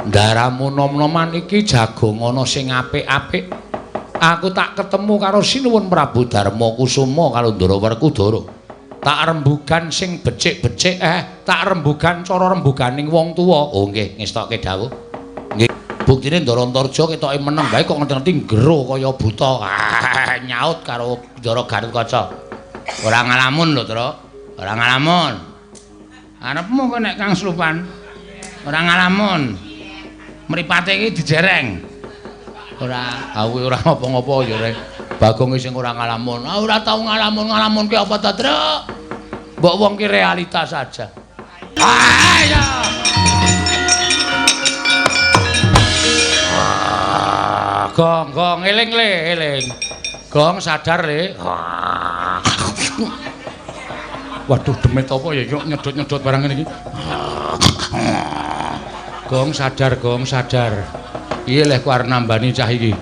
Ndaramu nom-noman iki jagung ana sing apik-apik. Aku tak ketemu karo Sinuwun Prabu Darma Kusuma karo Ndara Werkudara. Tak rembugan sing becik-becik tak rembugan cara rembuganing wong tuwa. Oh nggih, ngestokke dawuh. Nggih. Buktine Ndara Antarja ketoke meneng bae kok ngerti-ngerti gero kaya buta. Nyaut karo Ndara Gatotkaca. Ora ngalamun lho, Tru. Ora ngalamun. Arepmu kok nek Kang Slupan. Ora ngalamun. Mripate iki dijereng. Ora, aku ora apa-apa ya rek. Bagong sing ora ngalamun. Ora tau ngalamun ki apa ta, Truk? Mbok wong ki realitas saja. Ayo. Gong, eling le, eling. Gong sadar le. Waduh demit apa ya kok nyedot-nyedot barang ngene iki. Gong sadar. Iya leh ku arep nambani cah iki.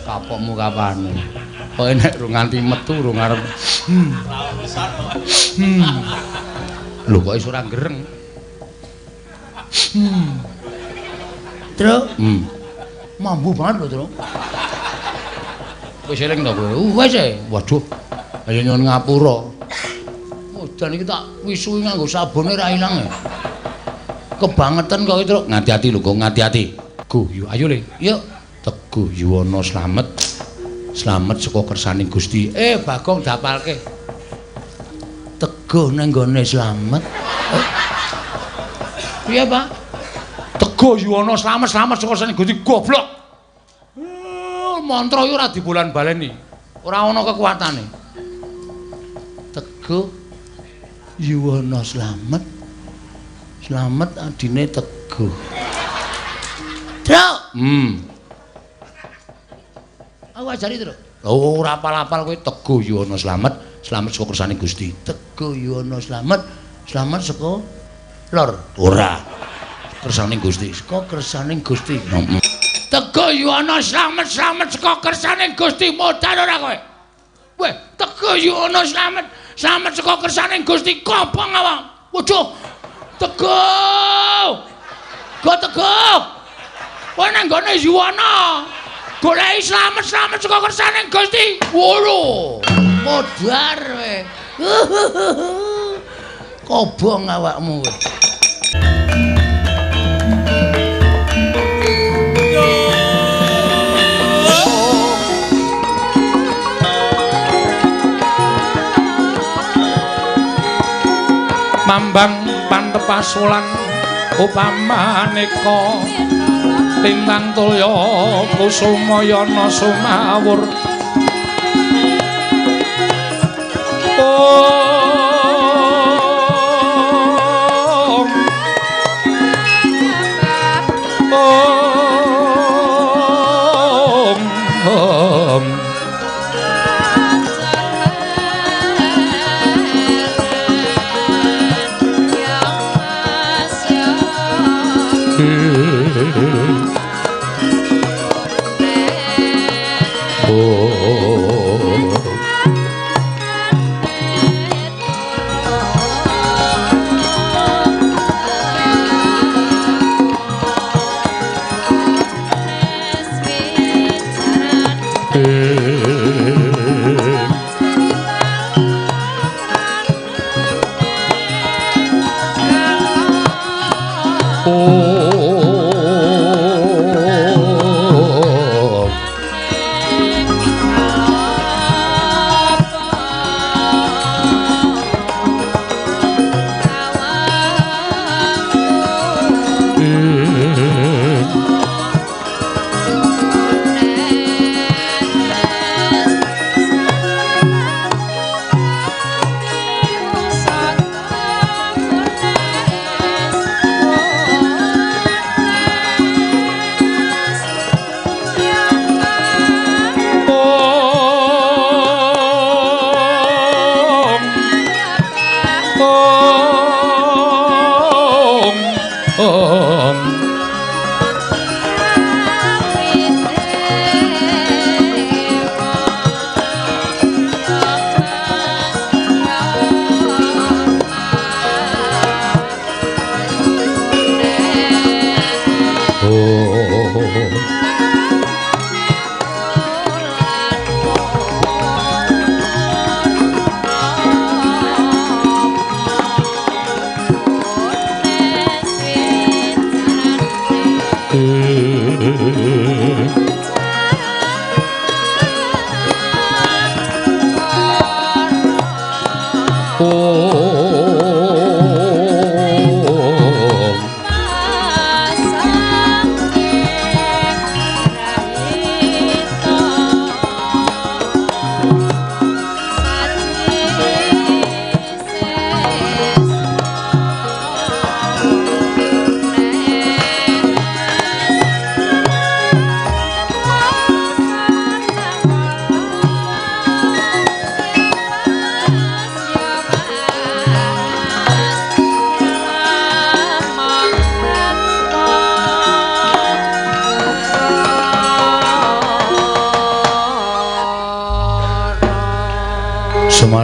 Kapokmu kapane. Kok enek ru nganti metu ru ngarep. Lho kok iso ora gereng. Truk. Mambu banget lho, Truk. Wis eling ta kowe? Wis e. Waduh. Ayo nyuwun ngapura. Udan iki tak wisui nganggo sabune ra ilang e. Kebangetan kok, Truk. Ngati-ati lho, kok ngati-ati. Guyu, ayo le. Yuk. Teguh Yuwana slamet. Slamet saka kersaning Gusti. Bagong dapalke. Teguh nang gone slamet. Piye, Pak? Teguh Yuwana slamet saka kersaning Gusti goblok. Mantra iki ora dibulan baleni. Ora ana kekuatane. Teguh Yuwana slamet. Slamet adine Teguh. Truk. Aku ajari, Truk. Oh, ora apal-apal kowe Teguh Yuwana slamet, slamet saka kersaning Gusti. Teguh Yuwana slamet, slamet saka lor. Ora. Kersaning Gusti, saka kersaning Gusti. Teguh Yuwana slamet, slamet saka kersaning Gusti. Modal ora kowe? Weh, Teguh Yuwana slamet, slamet saka kersaning Gusti. Kopong awak. Waduh. Teguh. Go Teguh. Kowe nang gone Yuwana. Goleki slamet saka kersaning Gusti. Wolo. Modar kowe. Kobong awakmu kowe. Mambang pantepasulan upamaneka lintang tulya kusumayana sumawur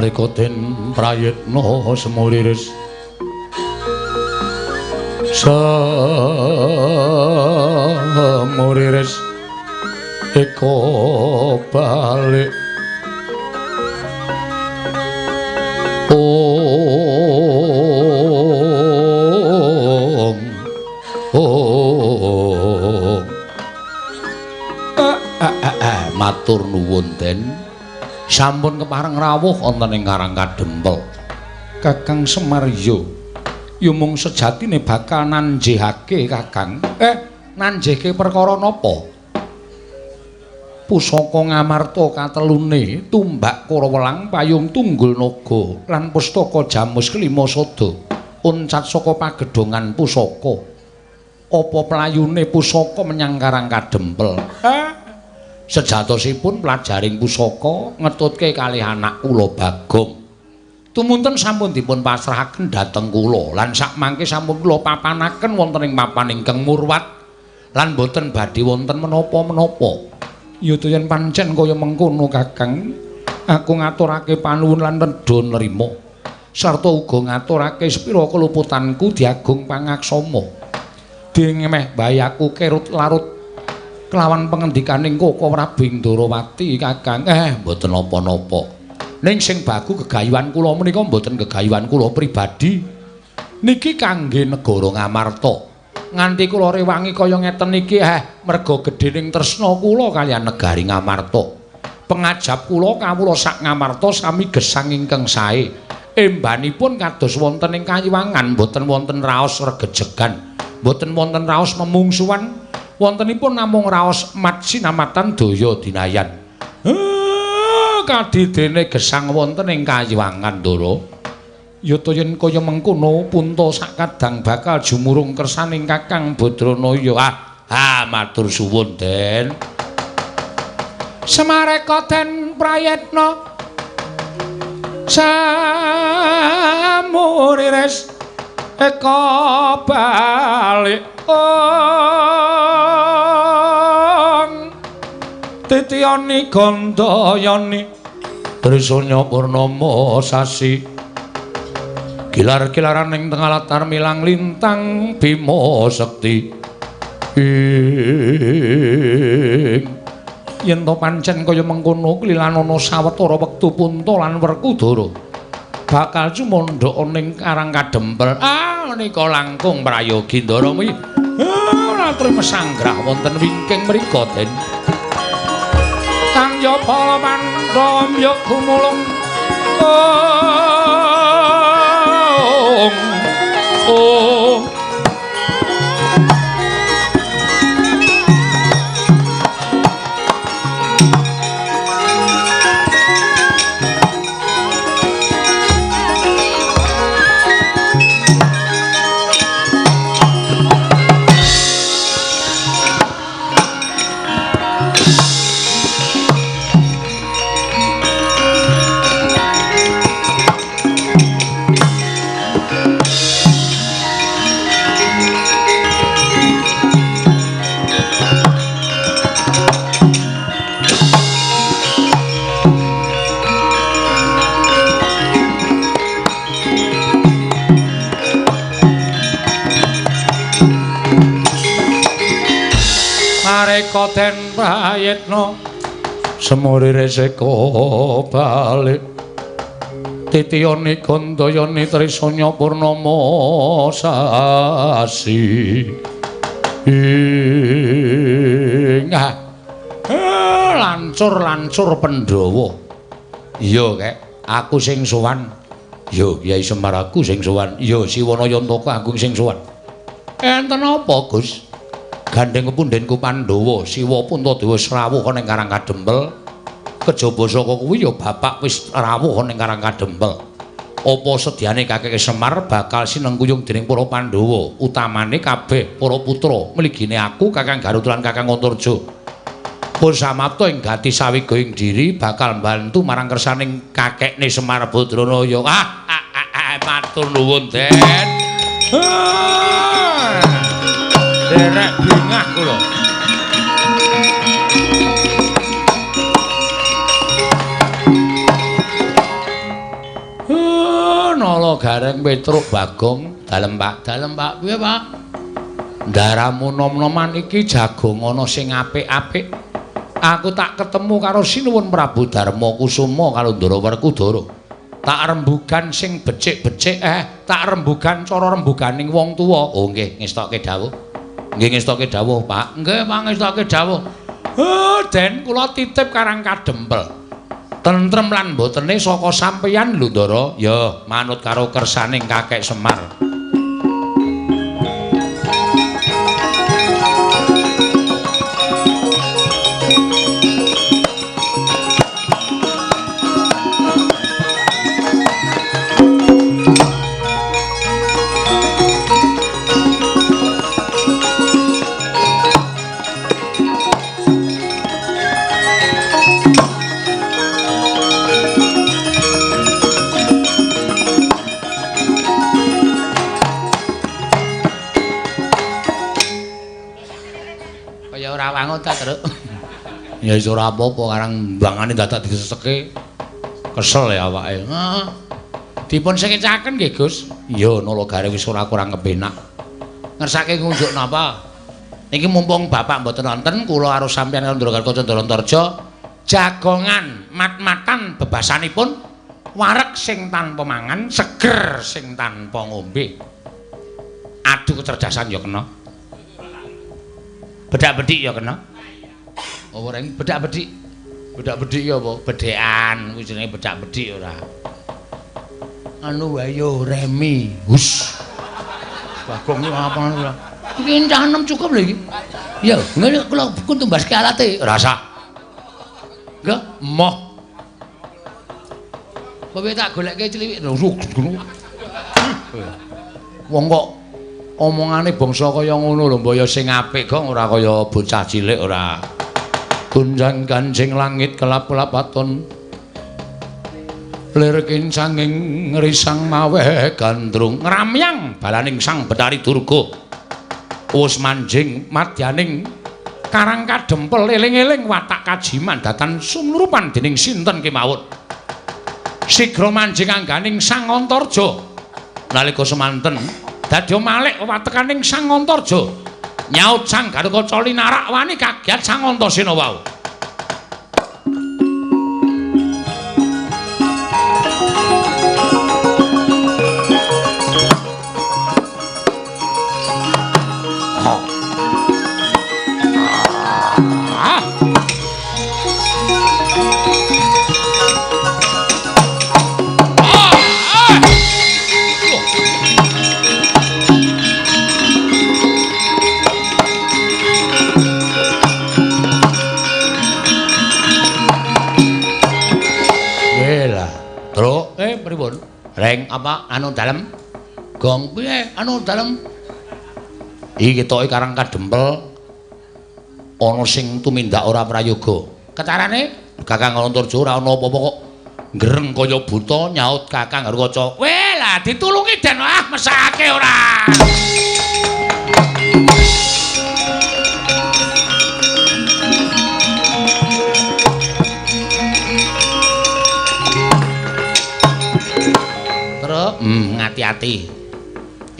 nalika den prayitna semuriris semuriris eko balik matur nuwun Den sampun kepareng rawuh wonten ing Karang Kadempel Kakang Semaryo yumung sejatine bakal nanjihake Kakang nanjihke perkara napa pusaka ngamarta katelune tumbak Kurawelang payung tunggul naga lan pustaka jamus kelima sada uncat saka pagedhongan pusaka apa playune pusaka menyang Karang Kadempel sejatosipun pelajaring pusaka ngetutke kalih anak kula Bagong tumunten sampun dipun pasrahaken dhateng kula lan sakmangke sampun kula papanaken wonten ing papan ingkang murwat lan boten badhe wonten menapa-menapa ya to yen pancen kaya mengkono Kakang aku ngaturake panuwun lan nedha nrima sarta uga ngaturake sepira keluputanku Diagung Pangaksama dingemeh bayaku kerut larut kelawan pengendikaning Koko Prabu Ndarawati Kakang mboten napa-napa ning sing bagu gegayuhan kula menika mboten gegayuhan kula pribadi niki kangge negara Ngamarta nganti kula rewangi kaya ngeten iki merga gedhening tresna kula kaliyan negari Ngamarta pengajap kula kawula sak Ngamarta sami gesang ingkang sae embanipun kados wonten ing Kayiwangan mboten wonten raos regejegan mboten wonten raos memungsuhan wontenipun namung raos mat sinamatan daya dinayan kadidene gesang wonten ing Kayiwangan Ndara ya to yen kaya mengkono punta sakadang bakal jumurung kersaning Kakang Badranaya matur suwun Den Semareka den prayitna samuriris eka balik titiyani gandayani trisanya purnama sasi gilar-gilaran ing tengah latar milang lintang Bima Sekti yen to pancen kaya mengkono klilan ana sawetara wektu Punta lan Werkudara bakal cumandha ning Karang Kadempel menika langkung prayogi Ndara mi matur mesanggrah wonten wingking mriku Den Kang Japa Pandhawa ya gumulung Mareka den prayitna semuriris eka balik titiyani gandayani trisanya purnama sasi lancur Pandhawa iya kek aku sing sowan ya Kyai Semar aku sing sowan ya Siwana Yantaka Agung sing sowan enten apa Gus gandeng kepundhenku Pandhawa Siwa Puntadewa rawuh ning Karang Kadempel kejaba saka kuwi ya bapak wis rawuh ning Karang Kadempel apa sedyane Kakek Semar bakal sinengkuyung dening para Pandhawa utamane kabeh para putra mligine aku Kakang Garut lan Kakang Antarja pun samapta ing gati sawiga ing diri bakal mbantu marang kersaning kakekne Semar Badranaya matur nuwun Den derek bingah kula Gareng Petruk Bagong. Dalem Pak, piye Pak? Ndaramu nom-noman iki jagung ana sing apik-apik. Aku tak ketemu karo Sinuwun Prabu Darma Kusuma karo Ndara Werkudara. Tak rembugan sing becik-becik tak rembugan cara rembuganing wong tuwa. Oh nggih, ngestokke dawuh. Nggih ngestokke dawuh, Pak. Nggih, Pak ngestokke dawuh. Den kula titip Karang Kadempel. Tentrem lan mbotene saka sampeyan lho Ndara. Ya, manut karo kersaning Kakek Semar. Ya iso ora apa-apa karang mbangane dadak diseseke kesel ya awake. Heeh. Dipun sekecaken nggih Gus. Iya Nalagare wis ora kurang kepenak. Ngersake ngunjuk napa? Niki mumpung Bapak mboten wonten kula arep sampeyan karo Ndara Kaca Ndarantarja jagongan mat-matan bebasanipun wareg sing tanpa mangan, seger sing tanpa ngombe. Adu kecerdasan ya kena. Bedak-bedik ya kena. Oh ring bedak-bedik. Bedak-bedik ya apa? Bedekan kuwi jenenge bedak-bedik ora. Anu wae yo remi. Hus. Bagong iki apa ora? Iki cah enem cukup lho iki. Ya, ngene kula pun tumbaske alate. Ora usah. Enggak, moh. Kowe tak golekke ciliwik ngono. Wong kok omongane bangsa kaya ngono lho, mbaya sing apik kok ora kaya bocah cilik ora. Gunjang kancing langit kelap-kelap aton lir kincanging risang mawe gandrung ngramyang balaning sang Betari Durga wis manjing madyaning Karang Kadempel eling-eling watak kajiman datan sumnurupan dening sinten kemawon sigra manjing angganing Sang Antarja nalika semanten dadi malih watekaning Sang Antarja nyaut Sang Garukaca linarak wani kagiat Sang Antasena wau. Reng apa anu dalem? Gong piye anu dalem? Iki ketoke Karang Kadempel ana sing tumindak ora prayoga. Kecarane Kakang Antarja ora ana apa-apa kok ngreng kaya buta nyaut Kakang Garukaca. Weh lah ditulungi den mesake ora. Ngati-ati.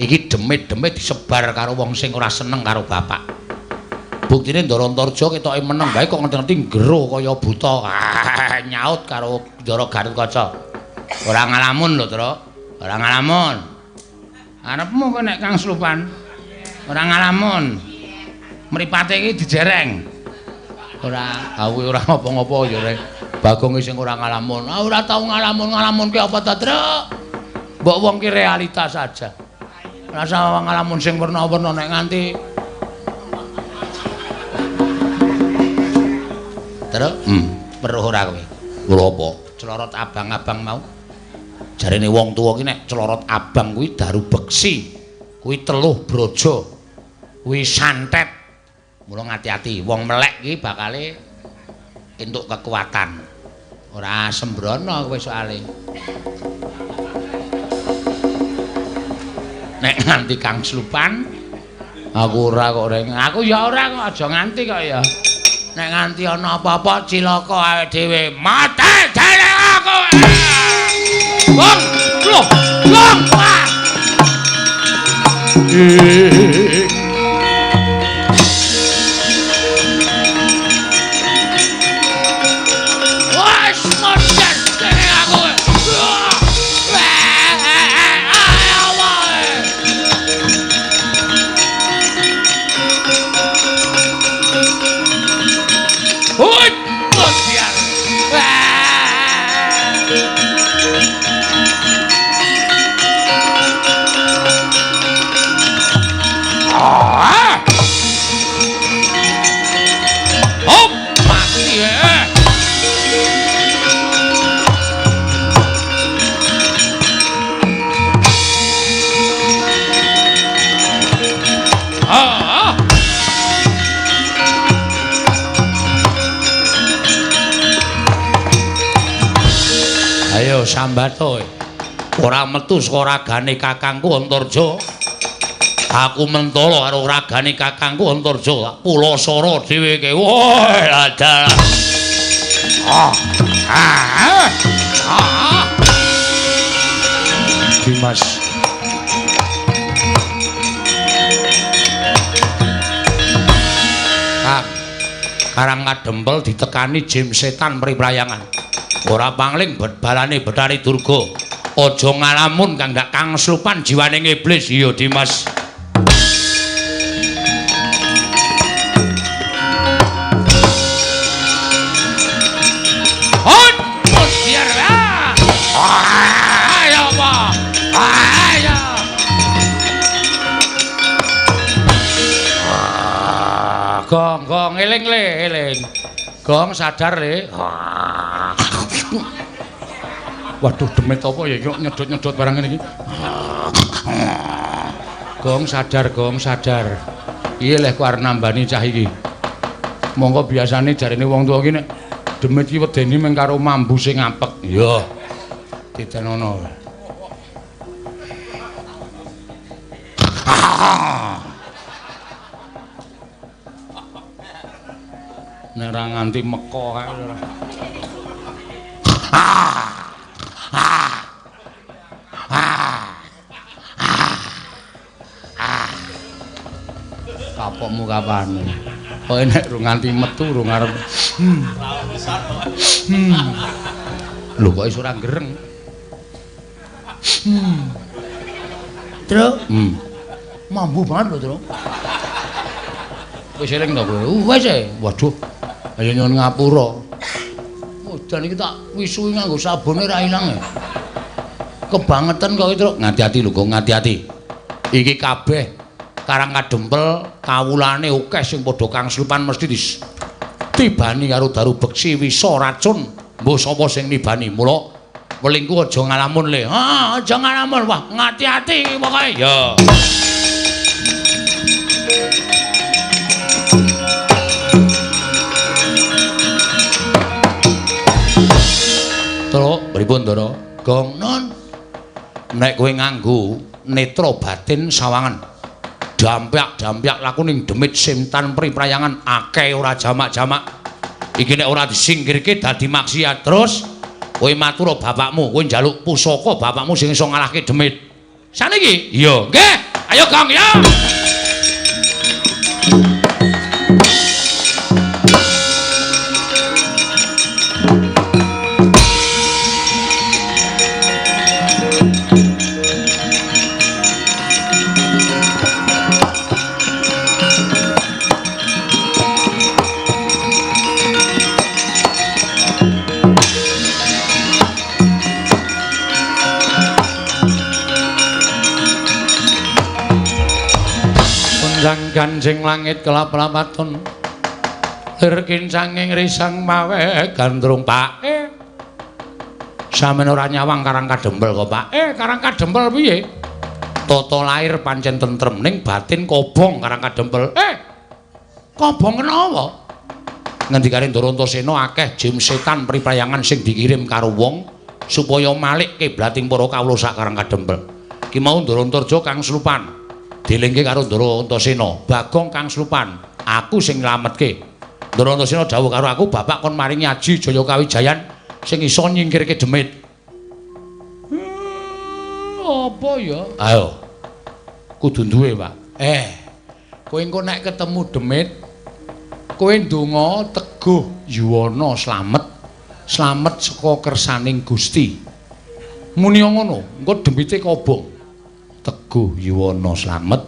Iki demit-demit disebar karo wong sing ora seneng karo bapak. Buktine Ndara Antarja ketoke meneng bae kok ngerti-ngerti ngero kaya buta. Nyaut karo Ndara Garukaca. Ora ngalamun lho, Tru. Ora ngalamun. Arepmu kok nek Kang Slupan. Ora ngalamun. Mripate iki dijereng. Ora, kuwi ora apa-apa ya, Rek. Bagong sing ora ngalamun. Ora tau ngalamun-ngalamun ki apa ta, Tru? Mbok wong ki realitas saja. Rasa ngalamun sing werna-werna nek nganti terus weruh ora kowe. Lho apa? Celorot abang-abang mau. Jarene wong tuwa ki nek celorot abang kuwi daru beksi. Kuwi teluh brojo. Kuwi santet. Mula ngati-ati wong melek ki bakale entuk kekuatan. Ora sembrono kowe soalé. Nek nganti Kang Slupan aku ora kok reng. Aku ya ora kok aja nganti kok ya. Nek nganti ana apa-apa cilaka awake dhewe mate dene aku. Wong, lho, lho. Gong. Wah. Wah, modern dene aku. Ayo sambato. Ora metu saka ragane kakangku Antarja. Aku mentolo karo ragane kakangku Antarja. Pulasara dhewe ke. Woi, adal. Dimas. Karang Kadempel ditekani jim setan priprayangan. Ora pangling balane Bathari Durga. Aja ngalamun kang gak kangslupan jiwane iblis. Iya Dimas. Hon, Gustiar. Ayo apa? Ayo. Gong, eling le, eling. Gong sadar le. Waduh, demit apa ya kok nyedot-nyedot barang ngene iki. Gong sadar. Iya leh ku arep nambani cah iki. Monggo biasane jarene wong tuwa iki nek demit iki wedeni mung karo mambu sing apek. Iya. Ditenono. Nek ora nganti meko kae ora. Kapokmu kapan? Kok nek rung nganti metu rung arep. Lho kok iso ora gereng. Truk. Mambu banget lho, Truk. Wis eling to kowe? Wis e. Waduh. Ayo nyuwun ngapura. Udan iki tak wisui nganggo sabune ra ilang e. Kebangetan kok Truk. Ngati-ati lho, Gong, ngati-ati. Iki kabeh Karang Kadempel kawulane akeh sing padha kangslupan mesti tibani karo daru beksi wisa racun. Mbok sapa sing nibani? Mula welingku aja ngalamun le. Aja ngalamun. Wah, ngati-ati pokoke. Ya. Truk, pripun, Ndara? Gong, non. Nek kowe nganggo netra batin sawangan. Dampyak laku ning demit simtan priprayangan akeh ora jamak-jamak. Iki nek ora disingkirke dadi maksiat. Terus kowe matur bapakmu, kowe njaluk pusaka bapakmu sing iso ngalahke demit. Saniki? Iya, nggih. Ayo Gong ya. Sang ganjing langit kelap-lapaton lir kincanging risang mawe gandrung Pak. Sampeyan ora nyawang Karang Kadempel kok, Pak? Karang Kadempel piye? Tata lair pancen tentrem ning batin kobong Karang Kadempel. Kobong kenapa? Ngendikane Ndara Antasena akeh jim setan priprayangan sing dikirim karo wong supaya malik kiblating para kawula sak Karang Kadempel. Ki mau Ndara Antarja kang slupan. Dilingke karo Ndara Antasena, Bagong kang slupan, aku sing nylametke. Ndara Antasena dawuh karo aku, Bapak kon maringi aji Jaya Kawijayan sing iso nyingkirke demit. apa ya? Ayo. Kudu duwe, Pak. Kowe engko nek ketemu demit, kowe ndonga Teguh Yuwana slamet. Slamet saka kersaning Gusti. Muni ngono, engko demite kobong. Teguh Yuwana slamet.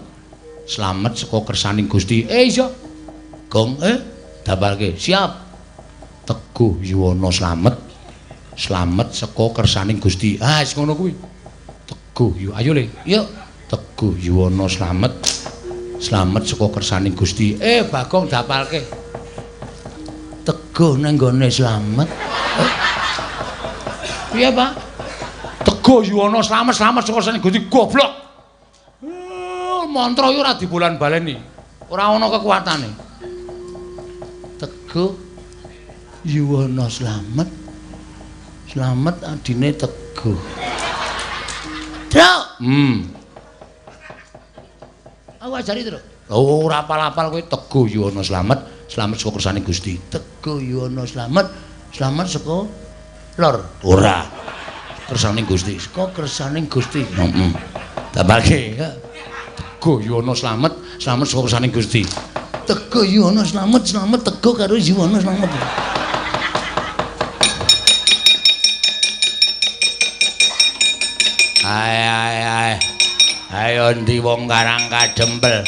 Slamet saka kersaning Gusti. Iya. Gong, dapalke. Siap. Teguh Yuwana slamet. Slamet saka kersaning Gusti. Wis ngono kuwi. Teguh, ayo Le. Yuk. Teguh Yuwana slamet. Slamet saka kersaning Gusti. Bagong dapalke. Teguh nang gone slamet. Piye, Pak? Teguh Yuwana slamet saka kersaning Gusti. Goblok. Mantra iki ora dibulan baleni. Ora ana kekuatane. Teguh Yuwana slamet. Slamet adine Teguh. Truk. Aku ajari, Truk. Ora apal-apal kowe Teguh Yuwana slamet, slamet saka kersaning Gusti. Teguh Yuwana slamet, slamet saka lor. Ora. Kersaning Gusti, saka kersaning Gusti. Heeh. Tabake. Teguh Yuwana slamet, slamet saka kersaning Gusti. Teguh Yuwana slamet, slamet Teguh karo Yuwana slamet. Ayo ndi wong Karang Kadempel.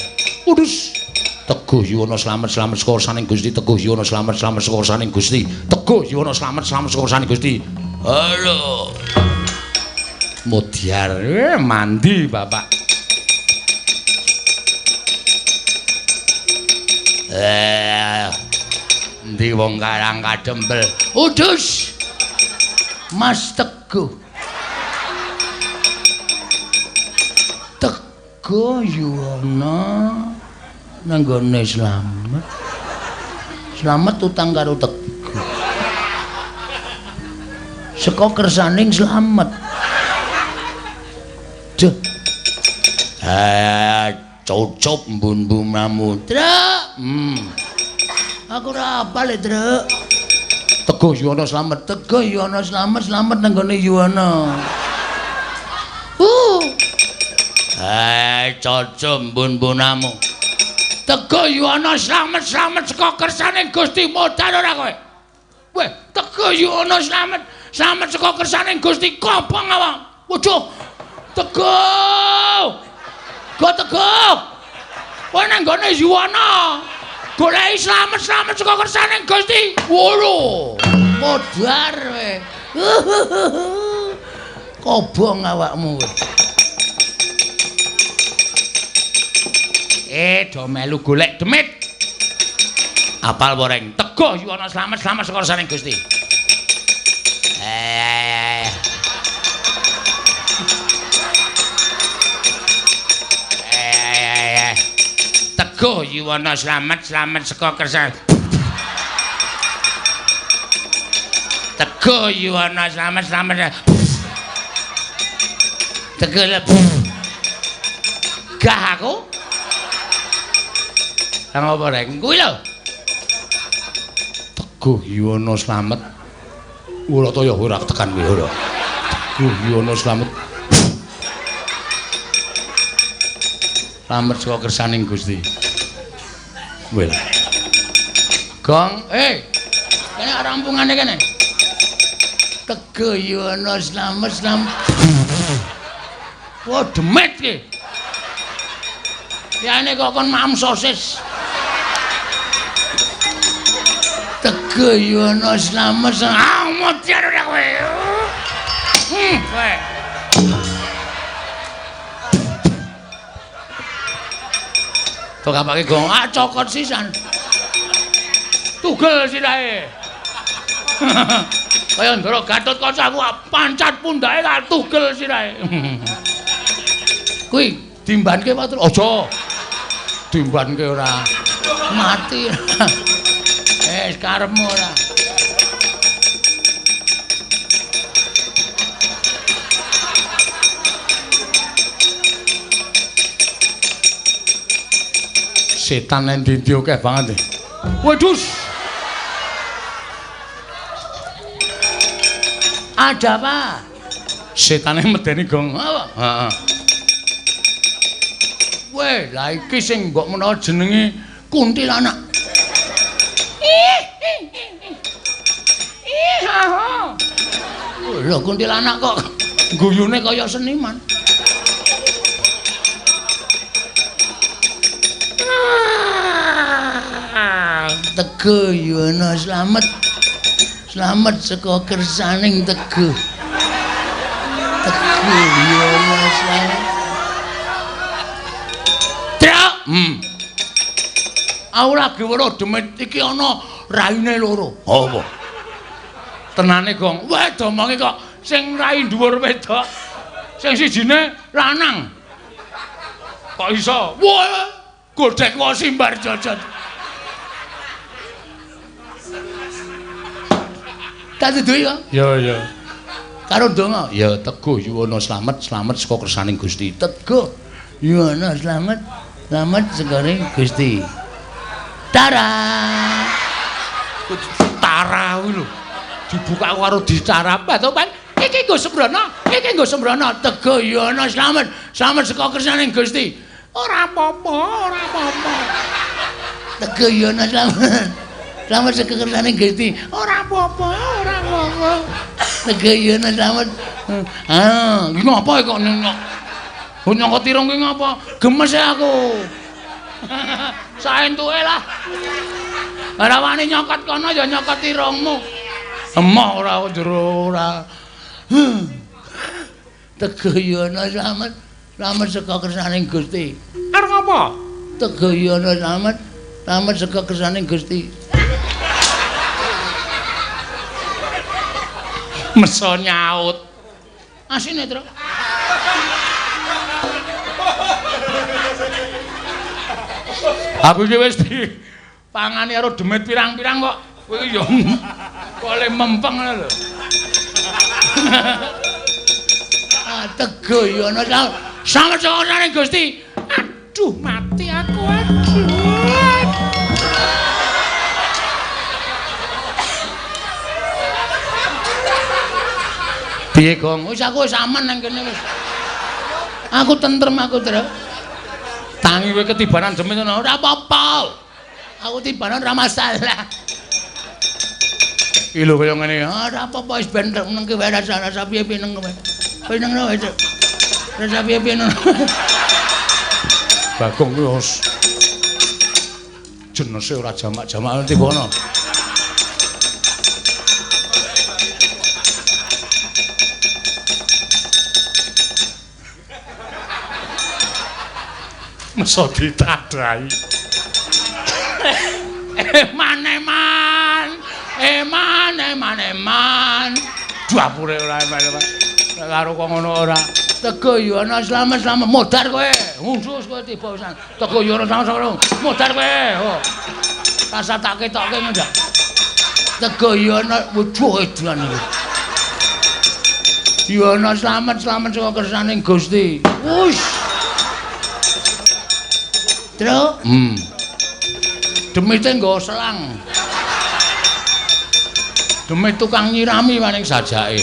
Udus. Teguh Yuwana slamet, slamet saka kersaning Gusti. Teguh Yuwana slamet, slamet saka kersaning Gusti. Teguh Yuwana slamet, slamet saka kersaning Gusti. Halo. Mudyar mandi, Bapak. Ndi wong Karang Kadempel. Udus. Mas Teguh. Teguh Yuwana nang gone slamet. Slamet utang karo Teguh. Saka kersaning slamet. Duh. Cucup mbun-mbun Truk. Aku ora apal, Truk. Teguh Yuwana slamet, Teguh Yuwana slamet, slamet nang gone Yuwana. Cucup mbun-mbunamu. Teguh Yuwana slamet, slamet saka kersaning Gusti. Modal ora kowe? Weh, Teguh Yuwana slamet, slamet saka kersaning Gusti. Kopong awak. Waduh. Teguh. Go Teguh. Kowe nang gone Yuwana. Goleki slamet, slamet saka kersaning Gusti. Wolo. Modar kowe. Kobong awakmu kowe. Do melu golek demit. Apal boreng. Teguh Yuwana slamet, slamet saka kersaning Gusti. Teguh Yuwana slamet, slamet saka kersaning. Teguh Yuwana slamet, slamet. Teguh gah aku. Nang apa rek? Kuwi lho. Teguh Yuwana slamet. Ora to ya ora tekan kuwi ora. Teguh Yuwana slamet. Slamet saka kersaning Gusti. Kuwi lho. Gong, kene rampungane kene. Teguh Yuwana slamet, slamet. Wah, demit ki. Yane kok kon mam sosis. Teguh Yuwana slamet, modar ora kowe. Kowe. Kok apake gong? Cokot sisan. Tugel sirahe. Kaya Ndara Gatotkaca aku pancat pundake tak tugel sirahe. Kuwi dimbanke wae. Aja. Dimbanke ora. Mati. Karepmu ora. Setan endi akeh banget. Waduh. Ada apa? Setane medeni gong. Heeh. Weh, lah iki sing mbok menawa jenenge kuntilanak. Lho kuntilanak kok guyune kaya seniman. Teguh Yono slamet. Slamet saka kersaning Teguh. Teguh Yono slamet. Trak. Aku lagi weruh demit iki ana raine loro. Apa? Tenane Gong. Wah, domonge kok sing rai dhuwur wedok. Sing sijine lanang. Kok iso? Wah, godhek kok simbar jojot. Tak dudu ya? Ya. Karo donga, ya Teguh Yuwana slamet, slamet saka kersaning Gusti. Teguh Yuwana slamet, slamet sakaring Gusti. Tara. Tara kuwi lho. Dibuka karo dicarap to, Pan. Iki nggo sembrono. Teguh Yuwana slamet, slamet saka kersaning Gusti. Ora apa-apa. Teguh Yuwana slamet. Slamet saka kersaning Gusti. Ora apa-apa. Teguh Yuwana slamet. Iki ngopo kok nyokot tirung ki ngopo? Gemes aku. Saentuke lah. Ora wani nyokot kono ya nyokot tirungmu. Emoh ora jero ora. Teguh Yuwana slamet, slamet saka kersaning Gusti. Arep apa? Teguh Yuwana slamet, slamet saka kersaning Gusti. Meso nyaut. Asine, Tru. Aku iki wis dipangani karo demit pirang-pirang kok. Kowe iki yo kole mempeng lho. Teguh Yuwana sama saka Gusti. Aduh, mati aku Piye, Gong? Wis aku wis aman nang kene wis. Aku tentrem aku, Tru. Tangi kowe ketibanan demit ngono, ora apa-apa. Aku tibanan ora masalah. Iki lho kaya ngene, ora apa-apa wis ben nang kowe rasa piye-piye nang kowe. Kowe nang kowe. Rasa piye-piye nang. Bagong kuwi wis jenese ora jamak-jamak tibono. Meso ditadai. Eman. Dapure ora karo kok ngono ora. Teguh Yuwana slamet modar kowe. Khusus kowe tiba pisan. Teguh Yuwana slamet modar kowe. Oh. Rasa tak ketokke ndak. Teguh Yuwana wujuh edan iki. Yuwana slamet saka kersaning Gusti. Wush. Tru? Demite nggo selang. Demit tukang nyirami maning sajake.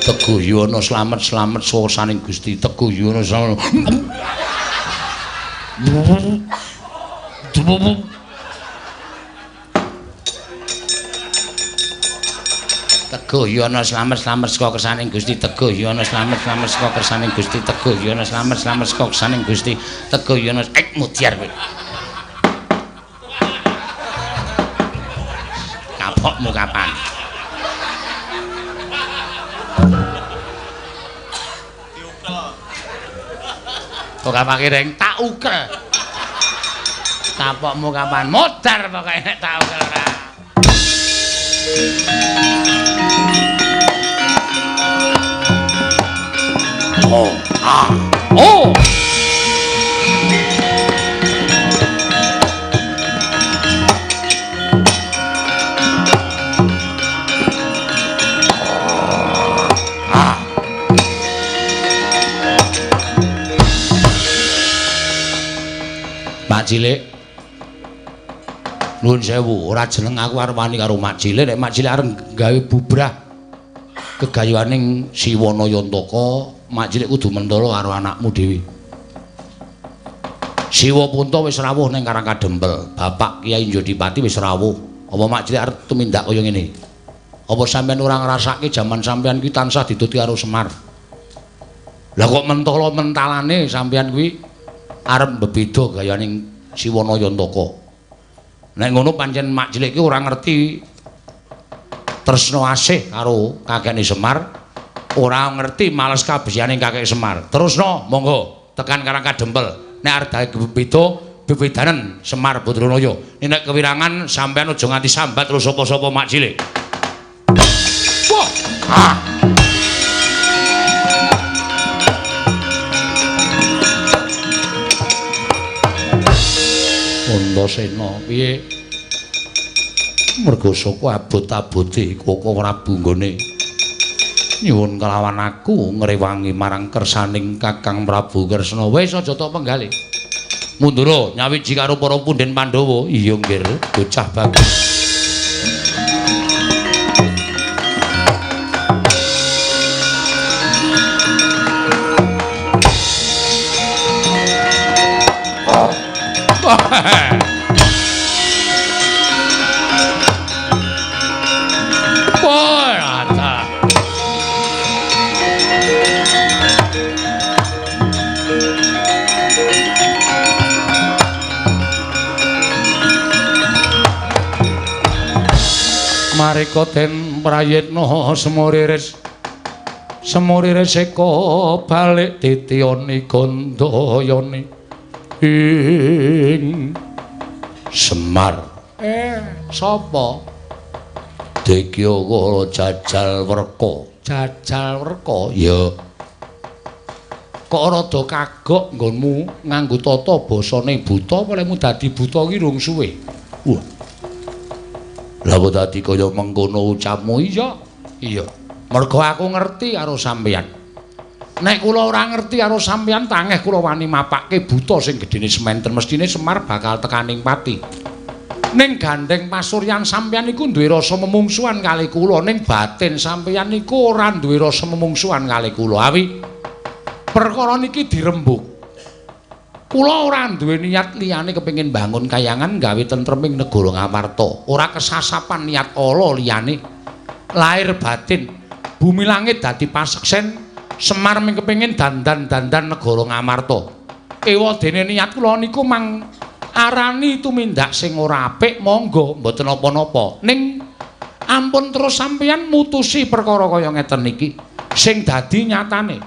Teguh Yuwana slamet sawasaning Gusti. Teguh Yuwana slamet. Teguh Yuwana slamet saka kersaning Gusti. Teguh Yuwana slamet saka kersaning Gusti. Teguh Yuwana slamet saka kersaning Gusti. Teguh Yuwana mudiar kowe. Kapokmu kapan? Kok kapake reng tak ukel. Kapokmu kapan? Modar pokoke nek tak ukel ora. Oh. Mak Cilik. Nuwun sewu, ora jeneng aku arep wani karo Mak Cilik, nek Mak Cilik arep gawe bubrah. gegayuhaning Siwana Yantaka, mak cilik kudu mentala karo anakmu dhewe. Siwa Punta wis rawuh ning Karang Kadempel. Bapak Kyai Jodipati wis rawuh. Apa mak cilik arep tumindak kaya ngene? Apa sampean ora ngrasake jaman sampean kuwi tansah dituti karo Semar? Lah kok mentala mentalane sampean kuwi arep bebeda gayaning Siwana Yantaka. Nek ngono pancen mak cilik ki ora ngerti tresno asih karo kakekne Semar, ora ngerti males kabehane kakek Semar. Terusno, monggo tekan Karang Kadempel. Nek arep beda bebedanen Semar Badranaya. Nek kewirangan sampean aja nganti sambat terus sapa-sapa mak cilik. Wah. Ah. Antasena piye? Mergo saka abot-abote Koko Prabu nggone nyuwun kelawan aku ngrewangi marang kersaning Kakang Prabu Kresna. Wis aja tok penggalih. Mundura nyawiji karo para punden Pandhawa. Iya nggih, bocah bagus. Marika den prayitna semuriris eka balik titiyane Gandayane ing Semar. Sapa? Dekyakara Jajal Werka. Jajal Werka? Ya. Kok rada kagok nggonmu nganggo tata basane buta, olehmu dadi buta ki rung suwe. Wah. Lah kok dadi kaya mengkono ucapmu? Iya. Iya. Mergo aku ngerti karo sampeyan. Nek kula ora ngerti karo sampeyan tangeh kula wani mapake buta sing gedene sementen, mestine Semar bakal tekaning pati. Ning gandeng pasuryan sampeyan iku duwe rasa memungsuhan kali kula, ning batin sampeyan iku ora duwe rasa memungsuhan kali kula. Awi perkara niki dirembug. Kula ora duwe niat liyane kepengin bangun kayangan gawe tentreming negara Ngamarta. Ora kesasapan niat ala liyane. Lahir batin bumi langit dadi paseksen. Semar ming kepengin dandan-dandan negara Ngamarta. Ewadene niat kula niku mang arani tumindak sing ora apik, monggo mboten apa-napa. Ning ampun terus sampeyan mutusi perkara kaya ngeten niki sing dadi nyatane.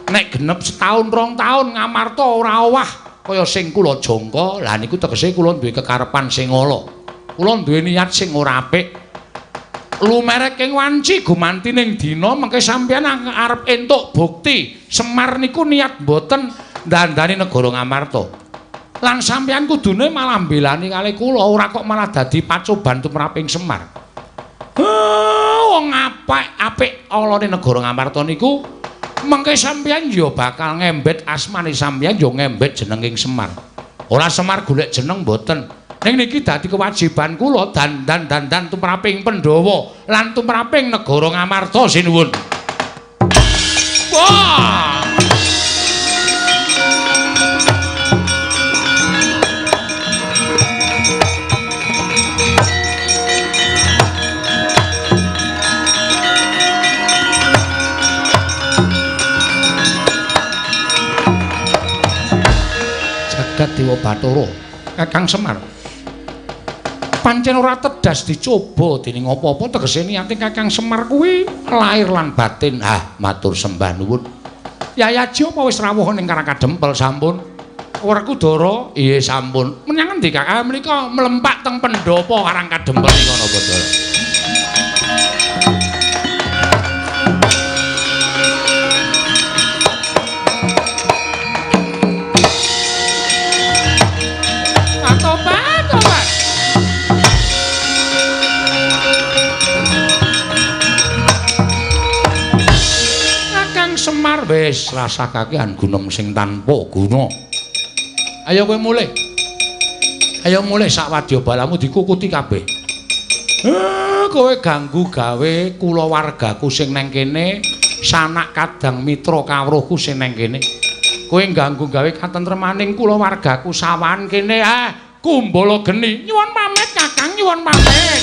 Nek genep setahun 2 tahun Ngamarta ora owah kaya sing kula jangka, lah niku tegese kula duwe kekarepan sing ala. Kula duwe niat sing ora apik. Lumerek ing wanci gumanti ning dina mengke sampeyan arep entuk bukti Semar niku niat mboten ndandani negara Ngamarta. Lan sampeyan kudune malah mbelani kali kula, ora kok malah dadi pacoban tumraping Semar. Wong apik alane negara Ngamarta niku mengke sampeyan ya bakal ngembet asmane sampeyan, ya ngembet jenenging Semar. Ora Semar golek jeneng mboten. Ning niki dadi kewajiban kula dandan tumraping Pandhawa lan tumraping negara Ngamarta sinuwun. Wah! Jagat Dewa Bathara, Kakang Semar. Pancen ora tedas dicoba dening apa-apa tegese niate Kakang Semar kuwi lahir lan batin. Matur sembah nuwun. Yayaji apa wis rawuh ning Karang Kadempel sampun? Werkudara? Iya sampun. Menyang endi Kak? Menika mlempak teng pendopo Karang Kadempel nika napa Badara? Semar wis rasakake gunem sing tanpa guna. Ayo kowe mulih. Ayo mulih sak wadyabalamu dikukuti kabeh. Kowe ganggu gawe kulawargaku sing nang kene, sanak kadang mitra kawruhku sing nang kene. Kowe ganggu gawe katentremaning kulawargaku sawan kene. Kumbala Geni. Nyuwun pamit Kakang, nyuwun pamit.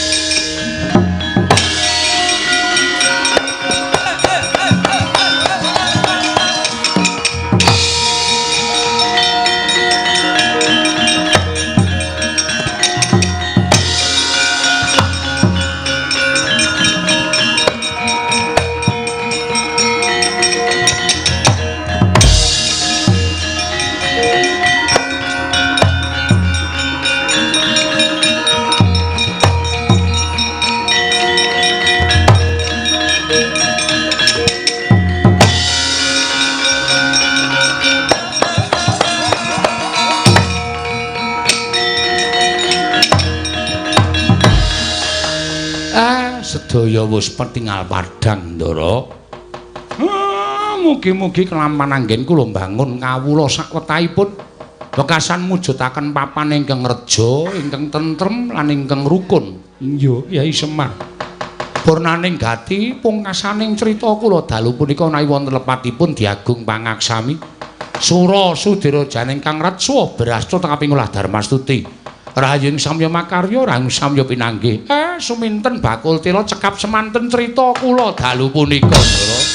Sedaya wis petingal padhang Ndara. Mugi-mugi kelampahan anggen kula mbangun kawula sakwetahipun wekasan mujudaken papan ingkang reja, ingkang tentrem lan ingkang rukun. Iya, Kyai Semar. Purnaning gati pungkasaning crita kula dalu punika menawi wonten lepatipun diagung pangaksami. Sura Sudira Janing kang retsuh berasta teng kaping ulah Darmastuti. Rahayung samya makarya, rahayung samya pinanggih. Suminten bakul tira cekap semanten crita kula dalu punika, Ndara.